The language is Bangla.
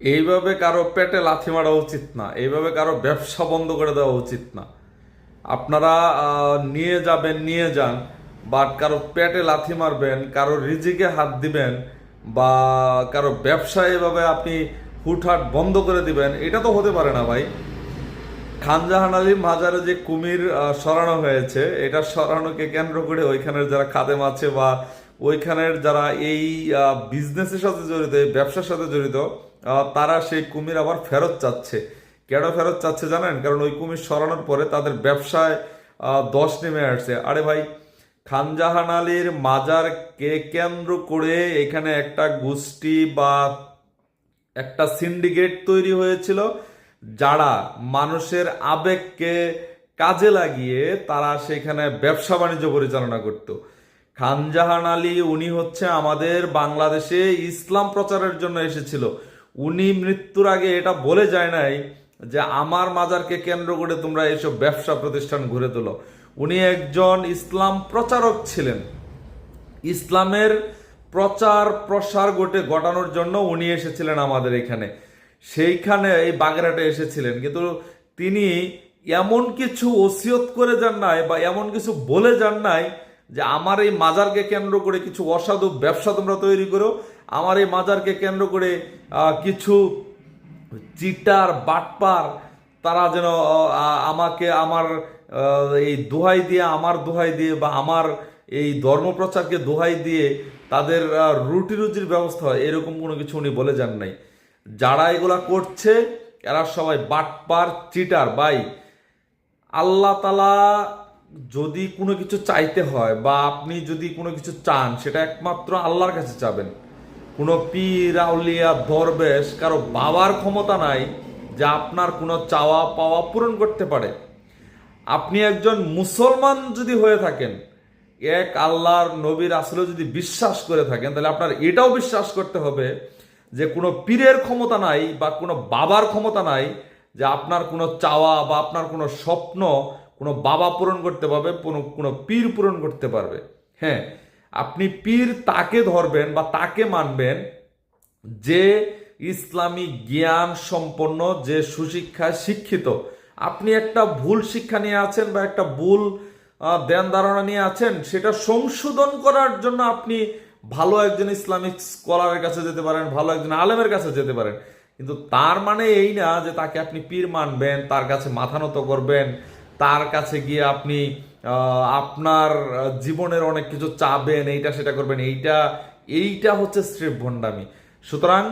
এইভাবে কারো পেটে লাথি মারা উচিত না, এইভাবে কারো ব্যবসা বন্ধ করে দেওয়া উচিত না। আপনারা নিয়ে যাবেন, নিয়ে যান, বাট কারো পেটে লাথি মারবেন, কারো রিজিকে হাত দিবেন, বা কারো ব্যবসা এভাবে আপনি হুটহাট বন্ধ করে দিবেন, এটা তো হতে পারে না ভাই। খানজাহান আলীর মাজারে যে কুমির সরানো হয়েছে, এটা সরানোকে কেন্দ্র করে ওইখানের যারা খাদেম আছে বা ওইখানের যারা এই বিজনেসের সাথে জড়িত, এই ব্যবসার সাথে জড়িত, তারা সেই কুমির আবার ফেরত চাচ্ছে। কেন ফেরত চাচ্ছে জানেন? কারণ ওই কুমির সরানোর পরে তাদের ব্যবসায় ধস নেমে আসছে। আরে ভাই, খানজাহান আলীর মাজারকে কেন্দ্র করে এখানে একটা গোষ্ঠী বা একটা সিন্ডিকেট তৈরি হয়েছিল, যারা মানুষের আবেগকে কাজে লাগিয়ে তারা সেখানে ব্যবসা বাণিজ্য পরিচালনা করত। খানজাহান আলী উনি হচ্ছে আমাদের বাংলাদেশে ইসলাম প্রচারের জন্য এসেছিল। উনি মৃত্যুর আগে এটা বলে যায় নাই যে আমার মাজারকে কেন্দ্র করে তোমরা এইসব ব্যবসা প্রতিষ্ঠান ঘুরে তোলো। উনি একজন ইসলাম প্রচারক ছিলেন। ইসলামের প্রচার প্রসার ঘটানোর জন্য উনি এসেছিলেন আমাদের এখানে, সেইখানে এই বাগেরহাটে এসেছিলেন। কিন্তু তিনি এমন কিছু ওসিয়ত করে যান নাই বা এমন কিছু বলে যান নাই যে আমার এই মাজারকে কেন্দ্র করে কিছু অসাধু ব্যবসা তোমরা তৈরি করো, আমার এই মাজারকে কেন্দ্র করে কিছু চিটার বাটপার তারা যেন আমাকে আমার এই দোহাই দিয়ে, আমার দোহাই দিয়ে বা আমার এই ধর্মপ্রচারকে দোহাই দিয়ে তাদের রুটি রুজির ব্যবস্থা হয়, এরকম কোনো কিছু উনি বলে যান নাই। যারা এগুলা করছে এরা সবাই বাটপার, চিটার ভাই। আল্লাহ তালা যদি কোনো কিছু চাইতে হয় বা আপনি যদি কোনো কিছু চান, সেটা একমাত্র আল্লাহর কাছে চাবেন। কোনো পীর আউলিয়া দরবেশ কারো বাবার ক্ষমতা নাই যে আপনার কোনো চাওয়া পাওয়া পূরণ করতে পারে। আপনি একজন মুসলমান যদি হয়ে থাকেন, এক আল্লাহর নবীর আসলে যদি বিশ্বাস করে থাকেন, তাহলে আপনার এটাও বিশ্বাস করতে হবে যে কোনো পীরের ক্ষমতা নাই বা কোনো বাবার ক্ষমতা নাই যে আপনার কোনো চাওয়া বা আপনার কোনো স্বপ্ন কোনো বাবা পূরণ করতে পারবে, কোনো পীর পূরণ করতে পারবে। হ্যাঁ, আপনি পীর তাকে ধরবেন বা তাকে মানবেন যে ইসলামী জ্ঞান সম্পন্ন, যে সুশিক্ষায় শিক্ষিত। আপনি একটা ভুল শিক্ষা নিয়ে আছেন বা একটা ভুল ধ্যান ধারণা নিয়ে আছেন, সেটা সংশোধন করার জন্য আপনি ভালো একজন ইসলামিক স্কলারের কাছে যেতে পারেন, ভালো একজন আলেমের কাছে যেতে পারেন। কিন্তু তার মানে এই না যে তাকে আপনি পীর মানবেন, তার কাছে মাথা নত করবেন, তার কাছে গিয়ে আপনি আপনার জীবনের অনেক কিছু চাবেন, এইটা সেটা করবেন। এইটা এইটা হচ্ছে স্রেফ ভণ্ডামি। সুতরাং